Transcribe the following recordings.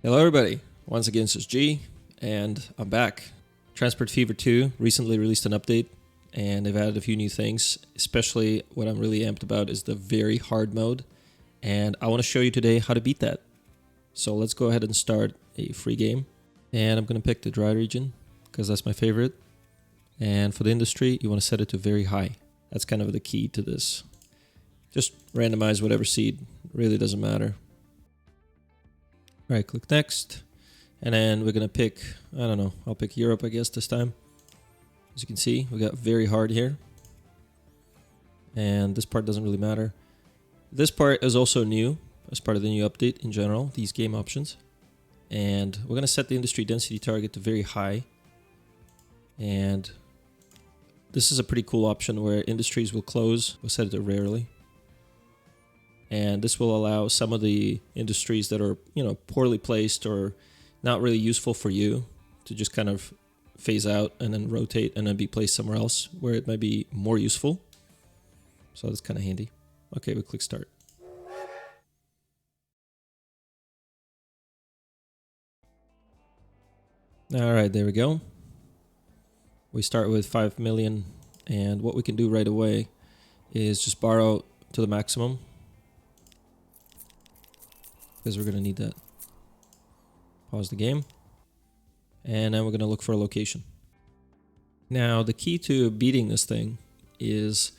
Hello everybody, once again this is G, and I'm back. Transport Fever 2 recently released an update, and they've added a few new things, especially what I'm really amped about is the very hard mode, and I want to show you today how to beat that. So let's go ahead and start a free game, and I'm going to pick the dry region, because that's my favorite, and for the industry you want to set it to very high. That's kind of the key to this. Just randomize whatever seed, really doesn't matter. Right, click next, and then we're gonna pick, I don't know, I'll pick Europe I guess this time. As you can see, we got very hard here, and this part doesn't really matter. This part is also new as part of the new update in general, these game options, and we're gonna set the industry density target to very high, and this is a pretty cool option where industries will close. We'll set it to rarely. And this will allow some of the industries that are, poorly placed or not really useful for you to just kind of phase out and then rotate and then be placed somewhere else where it might be more useful. So that's kind of handy. Okay, we click start. All right, there we go. We start with 5 million, and what we can do right away is just borrow to the maximum, because we're going to need that. Pause the game, and then we're going to look for a location. Now, the key to beating this thing is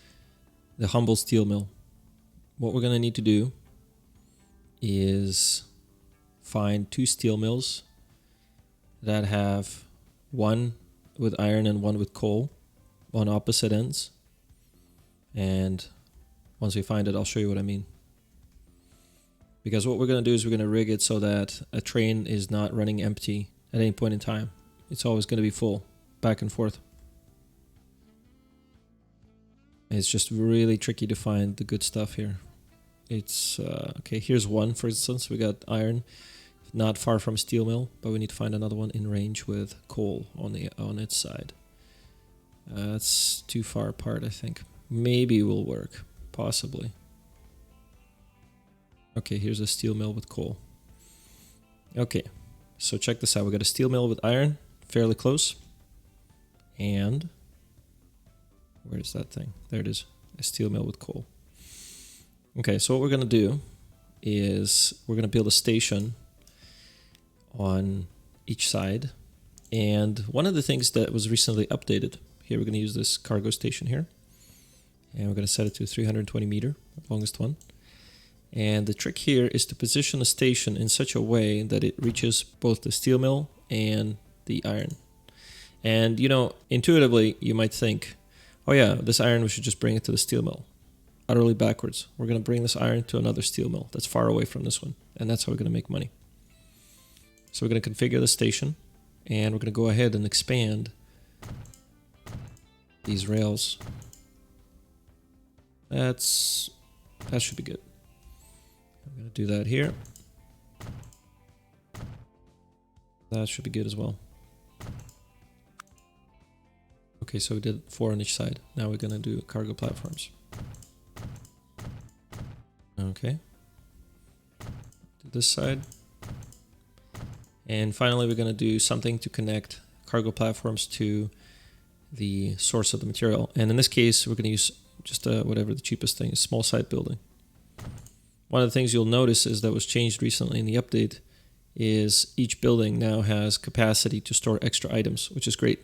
the humble steel mill. What we're going to need to do is find 2 steel mills that have one with iron and one with coal on opposite ends. And once we find it, I'll show you what I mean. Because what we're going to do is we're going to rig it so that a train is not running empty at any point in time. It's always going to be full, back and forth. It's just really tricky to find the good stuff here. It's, okay, here's one, for instance. We got iron, not far from steel mill, but we need to find another one in range with coal on its side. That's too far apart, I think. Maybe will work, possibly. Okay, here's a steel mill with coal. Okay, so check this out. We got a steel mill with iron, fairly close. And where's that thing? There it is, a steel mill with coal. Okay, so what we're gonna do is we're gonna build a station on each side. And one of the things that was recently updated, here we're gonna use this cargo station here. And we're gonna set it to 320 meter, longest one. And the trick here is to position the station in such a way that it reaches both the steel mill and the iron. And, intuitively, you might think, oh yeah, this iron, we should just bring it to the steel mill. Utterly backwards. We're going to bring this iron to another steel mill that's far away from this one. And that's how we're going to make money. So we're going to configure the station, and we're going to go ahead and expand these rails. That should be good. I'm going to do that here. That should be good as well. Okay, so we did 4 on each side. Now we're going to do cargo platforms. Okay. Do this side. And finally, we're going to do something to connect cargo platforms to the source of the material. And in this case, we're going to use just whatever the cheapest thing is, small site building. One of the things you'll notice is that was changed recently in the update is each building now has capacity to store extra items, which is great.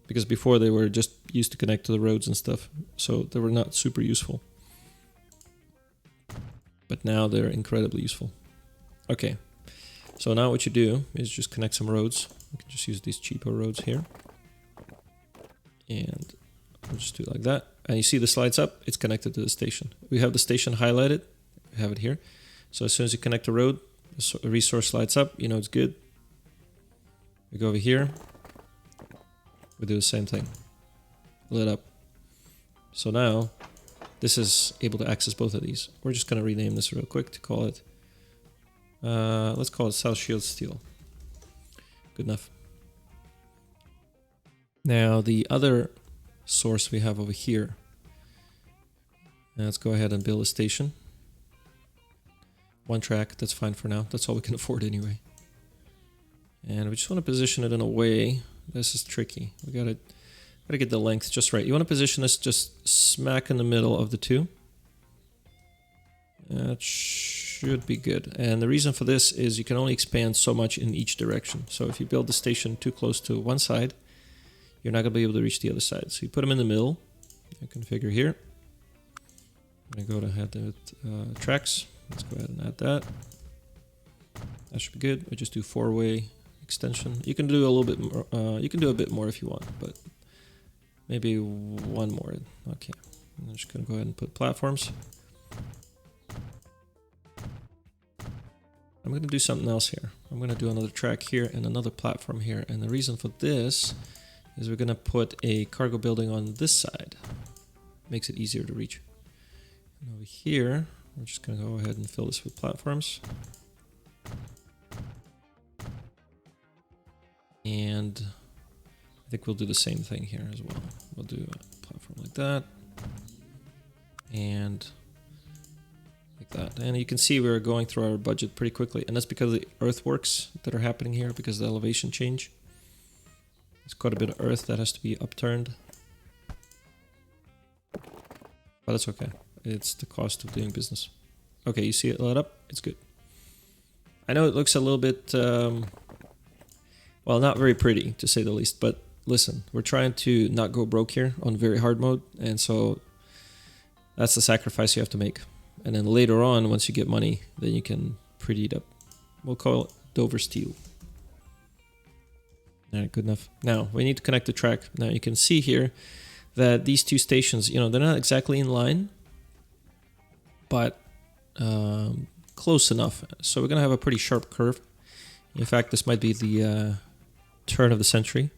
Because before they were just used to connect to the roads and stuff, so they were not super useful. But now they're incredibly useful. Okay, so now what you do is just connect some roads. You can just use these cheaper roads here. And we'll just do it like that. And you see this lights up, it's connected to the station. We have the station highlighted. Have it here. So as soon as you connect a road, the resource lights up, it's good. We go over here, we do the same thing, lit up. So now this is able to access both of these. We're just going to rename this real quick to call it, let's call it South Shield Steel. Good enough. Now the other source we have over here, now let's go ahead and build a station. One track, that's fine for now. That's all we can afford anyway. And we just want to position it in a way. This is tricky. We gotta get the length just right. You want to position this just smack in the middle of the two. That should be good. And the reason for this is you can only expand so much in each direction. So if you build the station too close to one side, you're not going to be able to reach the other side. So you put them in the middle. You configure here. I'm going to go ahead with tracks. Let's go ahead and add that. That should be good. We just do 4-way extension. You can do a little bit more. You can do a bit more if you want, but maybe one more. Okay. I'm just going to go ahead and put platforms. I'm going to do something else here. I'm going to do another track here and another platform here. And the reason for this is we're going to put a cargo building on this side. Makes it easier to reach. And over here, we're just going to go ahead and fill this with platforms. And I think we'll do the same thing here as well. We'll do a platform like that. And like that. And you can see we're going through our budget pretty quickly. And that's because of the earthworks that are happening here, because of the elevation change. There's quite a bit of earth that has to be upturned. But that's okay. It's the cost of doing business. Okay, you see it lit up? It's good. I know it looks a little bit, well, not very pretty, to say the least. But listen, we're trying to not go broke here on very hard mode. And so that's the sacrifice you have to make. And then later on, once you get money, then you can pretty it up. We'll call it Dover steel. All right, good enough. Now, we need to connect the track. Now, you can see here that these two stations, you know, they're not exactly in line, but close enough. So we're going to have a pretty sharp curve. In fact, this might be the turn of the century.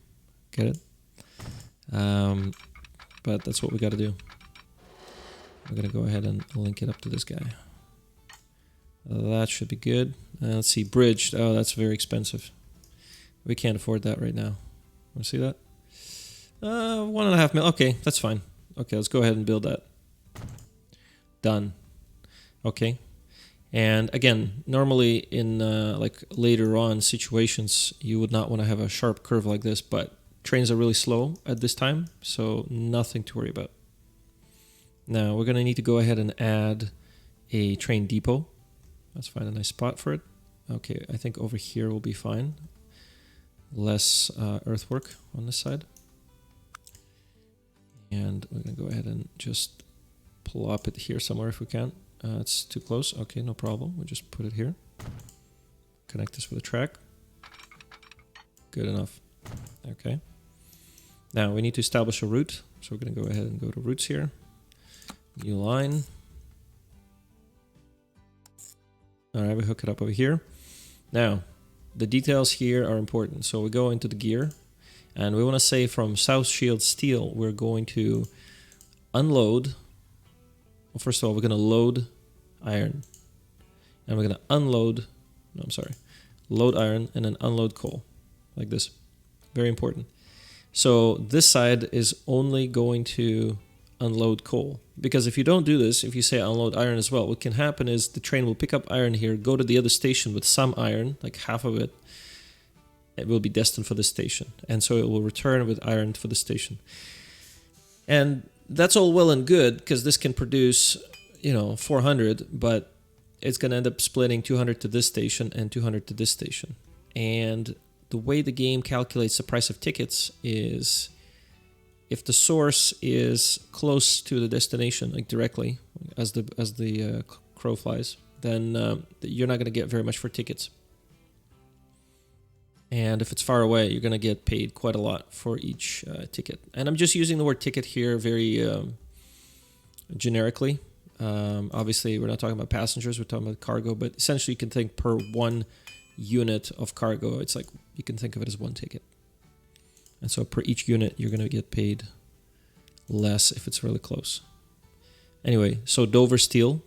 Get it? But that's what we got to do. We're going to go ahead and link it up to this guy. That should be good. Let's see, bridge. Oh, that's very expensive. We can't afford that right now. Want to see that? 1.5 mil. Okay, that's fine. Okay, let's go ahead and build that. Done. Okay. And again, normally in like later on situations, you would not want to have a sharp curve like this, but trains are really slow at this time, so nothing to worry about. Now we're going to need to go ahead and add a train depot. Let's find a nice spot for it. Okay, I think over here will be fine. Less earthwork on this side. And we're going to go ahead and just plop it here somewhere if we can. It's too close. Okay, no problem. We'll just put it here. Connect this with a track. Good enough. Okay. Now we need to establish a route. So we're going to go ahead and go to routes here. New line. All right, we hook it up over here. Now, the details here are important. So we go into the gear, and we want to say from South Shield Steel, we're going to unload. Well, first of all, we're going to load iron, and we're going to unload. No, I'm sorry, load iron and then unload coal, like this. Very important. So this side is only going to unload coal, because if you don't do this, if you say unload iron as well, what can happen is the train will pick up iron here, go to the other station with some iron, like half of it. It will be destined for this station, and so it will return with iron for the station. And that's all well and good, because this can produce, you know, 400, but it's going to end up splitting 200 to this station and 200 to this station. And the way the game calculates the price of tickets is, if the source is close to the destination, like directly, as the crow flies, then you're not going to get very much for tickets. And if it's far away, you're going to get paid quite a lot for each ticket. And I'm just using the word ticket here very generically. Obviously, we're not talking about passengers, we're talking about cargo, but essentially you can think per one unit of cargo, it's like you can think of it as one ticket. And so per each unit, you're going to get paid less if it's really close. Anyway, so Dover steel,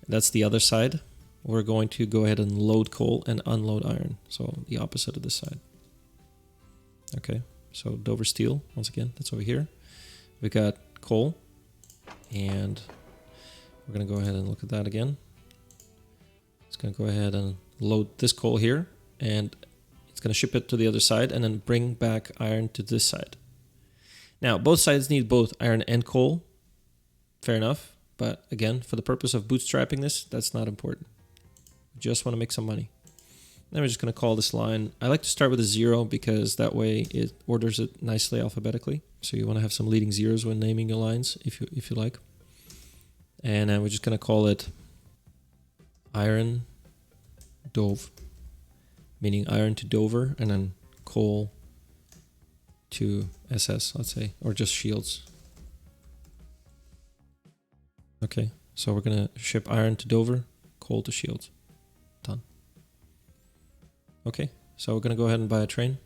that's the other side. We're going to go ahead and load coal and unload iron. So the opposite of this side. Okay, so Dover steel, once again, that's over here. We got coal, and we're going to go ahead and look at that again. It's going to go ahead and load this coal here. And going to ship it to the other side and then bring back iron to this side. Now, both sides need both iron and coal. Fair enough. But again, for the purpose of bootstrapping this, that's not important. We just want to make some money. Then we're just going to call this line. I like to start with a 0 because that way it orders it nicely alphabetically. So you want to have some leading zeros when naming your lines, if you like. And then we're just going to call it iron dove, meaning iron to Dover, and then coal to SS, let's say, or just shields. Okay, so we're going to ship iron to Dover, coal to shields. Done. Okay, so we're going to go ahead and buy a train.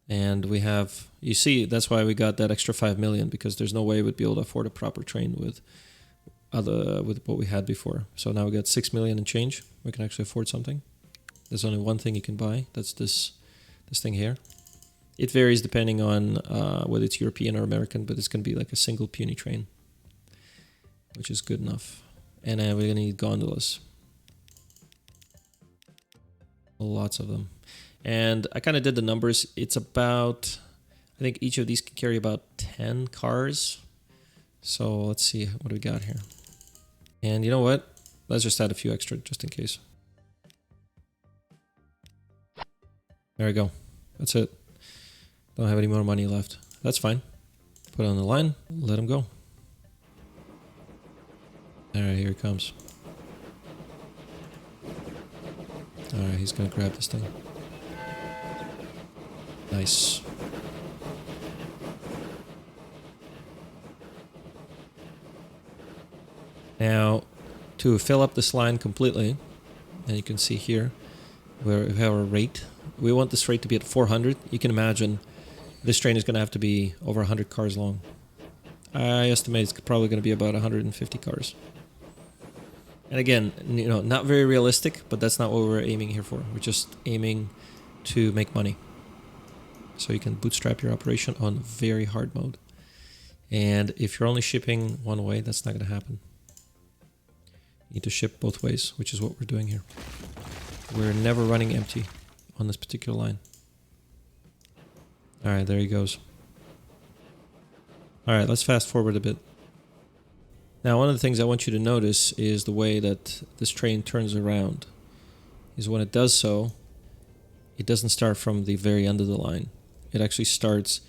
And we have, you see, that's why we got that extra 5 million, because there's no way we'd be able to afford a proper train with what we had before. So now we got 6 million and change. We can actually afford something. There's only one thing you can buy. That's this thing here. It varies depending on whether it's European or American, but it's going to be like a single puny train, which is good enough. And then we're going to need gondolas. Lots of them. And I kind of did the numbers. It's about, I think each of these can carry about 10 cars. So let's see, what do we got here? And you know what? Let's just add a few extra just in case. There we go. That's it. Don't have any more money left. That's fine. Put it on the line. Let him go. Alright, here he comes. Alright, he's gonna grab this thing. Nice. Now, to fill up this line completely, and you can see here where we have our rate. We want this rate to be at 400. You can imagine this train is going to have to be over 100 cars long. I estimate it's probably going to be about 150 cars. And again, you know, not very realistic, but that's not what we're aiming here for. We're just aiming to make money. So you can bootstrap your operation on very hard mode. And if you're only shipping one way, that's not going to happen. You need to ship both ways, which is what we're doing here. We're never running empty on this particular line. All right, there he goes. All right, let's fast forward a bit. Now, one of the things I want you to notice is the way that this train turns around. Is when it does so, it doesn't start from the very end of the line. It actually starts,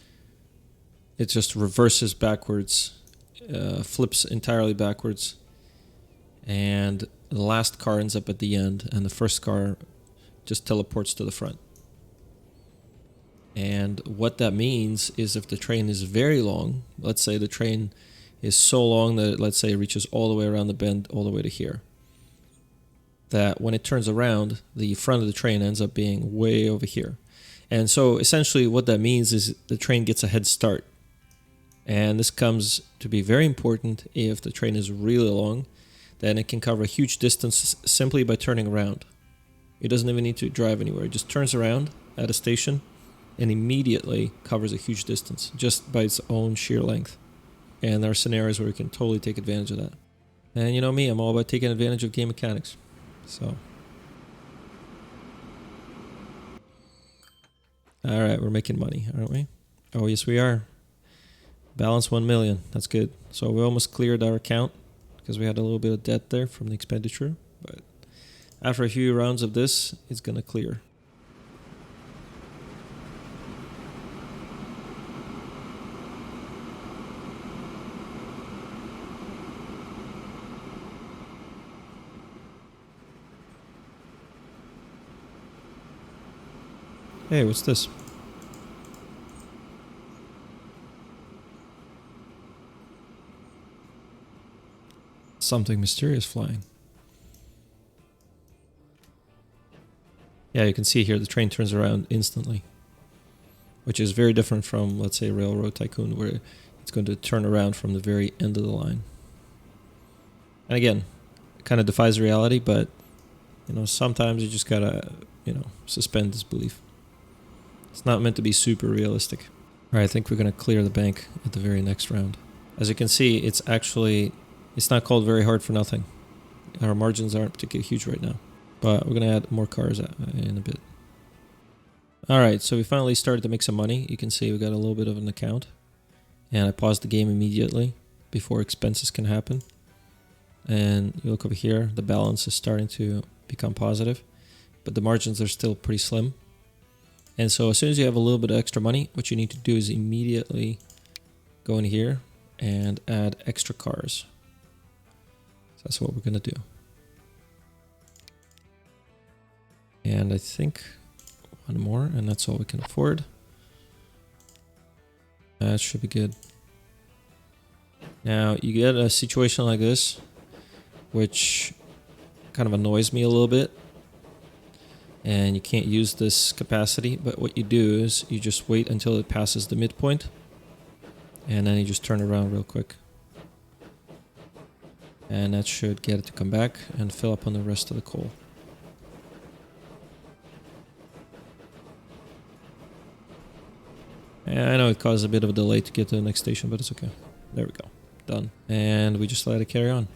it just reverses backwards, flips entirely backwards, and the last car ends up at the end, and the first car just teleports to the front. And what that means is if the train is very long, let's say the train is so long that it, let's say, reaches all the way around the bend, all the way to here, that when it turns around, the front of the train ends up being way over here. And so essentially what that means is the train gets a head start. And this comes to be very important if the train is really long, then it can cover a huge distance simply by turning around. It doesn't even need to drive anywhere. It just turns around at a station and immediately covers a huge distance just by its own sheer length. And there are scenarios where we can totally take advantage of that. And you know me, I'm all about taking advantage of game mechanics. So. Alright, we're making money, aren't we? Oh, yes we are. Balance 1 million. That's good. So we almost cleared our account because we had a little bit of debt there from the expenditure. But after a few rounds of this, it's going to clear. Hey, what's this? Something mysterious flying. Yeah, you can see here the train turns around instantly, which is very different from, let's say, Railroad Tycoon, where it's going to turn around from the very end of the line. And again, it kind of defies reality, but you know, sometimes you just gotta, you know, suspend disbelief. It's not meant to be super realistic. All right, I think we're going to clear the bank at the very next round. As you can see, it's not called very hard for nothing. Our margins aren't particularly huge right now, but we're going to add more cars in a bit. Alright, so we finally started to make some money. You can see we got a little bit of an account. And I paused the game immediately before expenses can happen. And you look over here, the balance is starting to become positive. But the margins are still pretty slim. And so as soon as you have a little bit of extra money, what you need to do is immediately go in here and add extra cars. So that's what we're going to do. And I think one more, and that's all we can afford. That should be good. Now, you get a situation like this, which kind of annoys me a little bit. And you can't use this capacity, but what you do is you just wait until it passes the midpoint. And then you just turn around real quick. And that should get it to come back and fill up on the rest of the coal. And I know it caused a bit of a delay to get to the next station, but it's okay. There we go. Done. And we just let it carry on.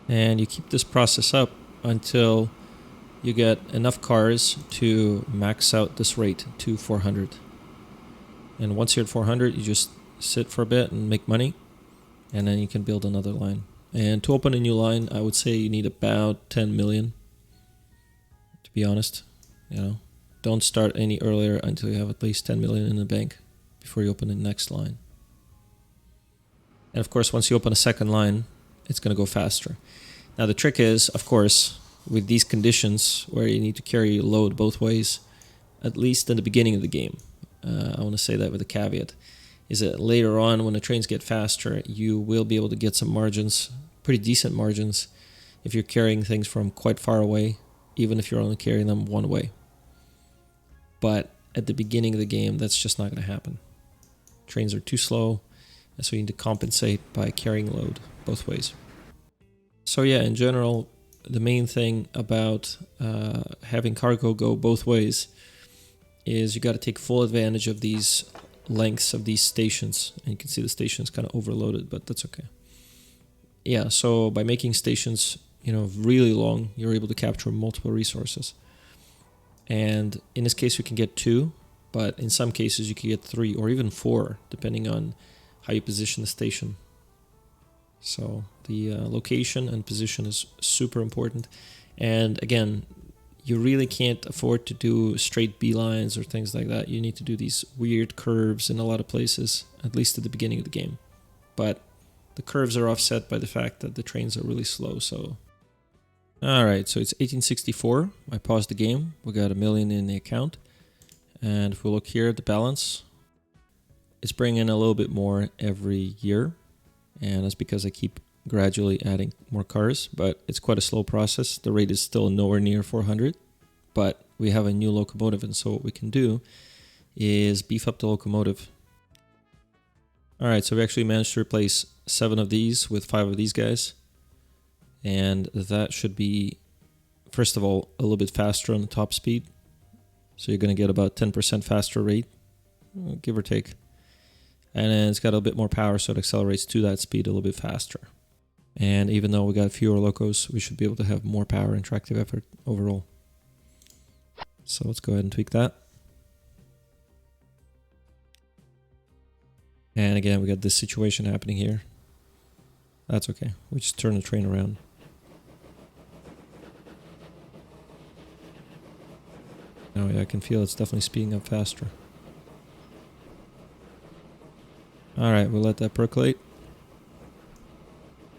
And you keep this process up until you get enough cars to max out this rate to 400. And once you're at 400, you just sit for a bit and make money. And then you can build another line. And to open a new line, I would say you need about 10 million. To be honest, you know. Don't start any earlier until you have at least 10 million in the bank before you open the next line. And of course, once you open a second line, it's going to go faster. Now the trick is, of course, with these conditions where you need to carry a load both ways, at least in the beginning of the game, I want to say that with a caveat, is that later on when the trains get faster, you will be able to get some margins, pretty decent margins, if you're carrying things from quite far away, even if you're only carrying them one way. But at the beginning of the game, that's just not going to happen. Trains are too slow, and so you need to compensate by carrying load both ways. So yeah, in general, the main thing about having cargo go both ways is you got to take full advantage of these lengths of these stations. And you can see the station is kind of overloaded, but that's okay. Yeah, so by making stations, you know, really long, you're able to capture multiple resources. And in this case, we can get 2, but in some cases you can get 3 or even 4, depending on how you position the station. So the location and position is super important. And again, you really can't afford to do straight beelines or things like that. You need to do these weird curves in a lot of places, at least at the beginning of the game. But the curves are offset by the fact that the trains are really slow, so... Alright, so it's 1864. I paused the game. We got $1 million in the account. And if we look here at the balance, it's bringing in a little bit more every year. And that's because I keep gradually adding more cars, but it's quite a slow process. The rate is still nowhere near 400, but we have a new locomotive, and so what we can do is beef up the locomotive. Alright, so we actually managed to replace 7 of these with 5 of these guys. And that should be, first of all, a little bit faster on the top speed. So you're going to get about 10% faster rate, give or take. And then it's got a bit more power, so it accelerates to that speed a little bit faster. And even though we got fewer locos, we should be able to have more power and tractive effort overall. So let's go ahead and tweak that. And again, we got this situation happening here. That's okay. We just turn the train around. Oh yeah, I can feel it's definitely speeding up faster. Alright, we'll let that percolate.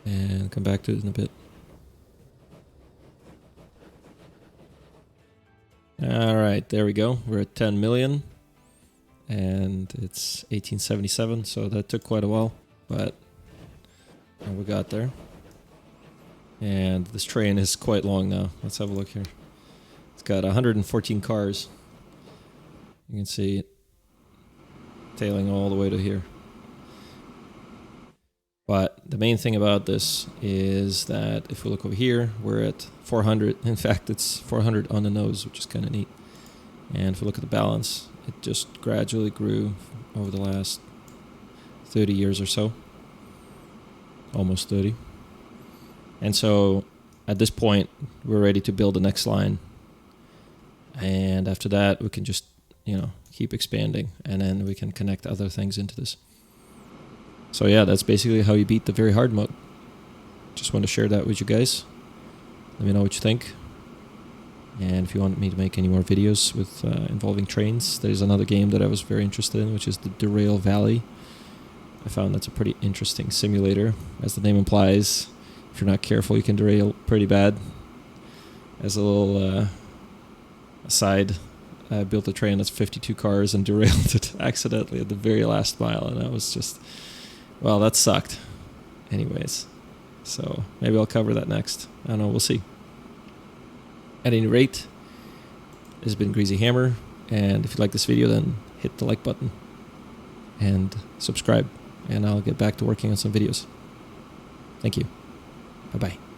And come back to it in a bit. Alright, there we go. We're at 10 million. And it's 1877, so that took quite a while. But we got there. And this train is quite long now. Let's have a look here. It's got 114 cars. You can see it tailing all the way to here. But the main thing about this is that if we look over here, we're at 400. In fact, it's 400 on the nose, which is kind of neat. And if we look at the balance, it just gradually grew over the last 30 years or so. Almost 30. And so at this point, we're ready to build the next line. And after that, we can just, you know, keep expanding, and then we can connect other things into this. So yeah, that's basically how you beat the very hard mode. Just want to share that with you guys. Let me know what you think. And if you want me to make any more videos with involving trains, there's another game that I was very interested in, which is the Derail Valley. I found that's a pretty interesting simulator. As the name implies, if you're not careful, you can derail pretty bad. As a little aside, I built a train that's 52 cars and derailed it accidentally at the very last mile, and that was just, well, that sucked. Anyways, so maybe I'll cover that next. I don't know, we'll see. At any rate, this has been Greasy Hammer, and if you like this video, then hit the like button and subscribe, and I'll get back to working on some videos. Thank you. Bye-bye.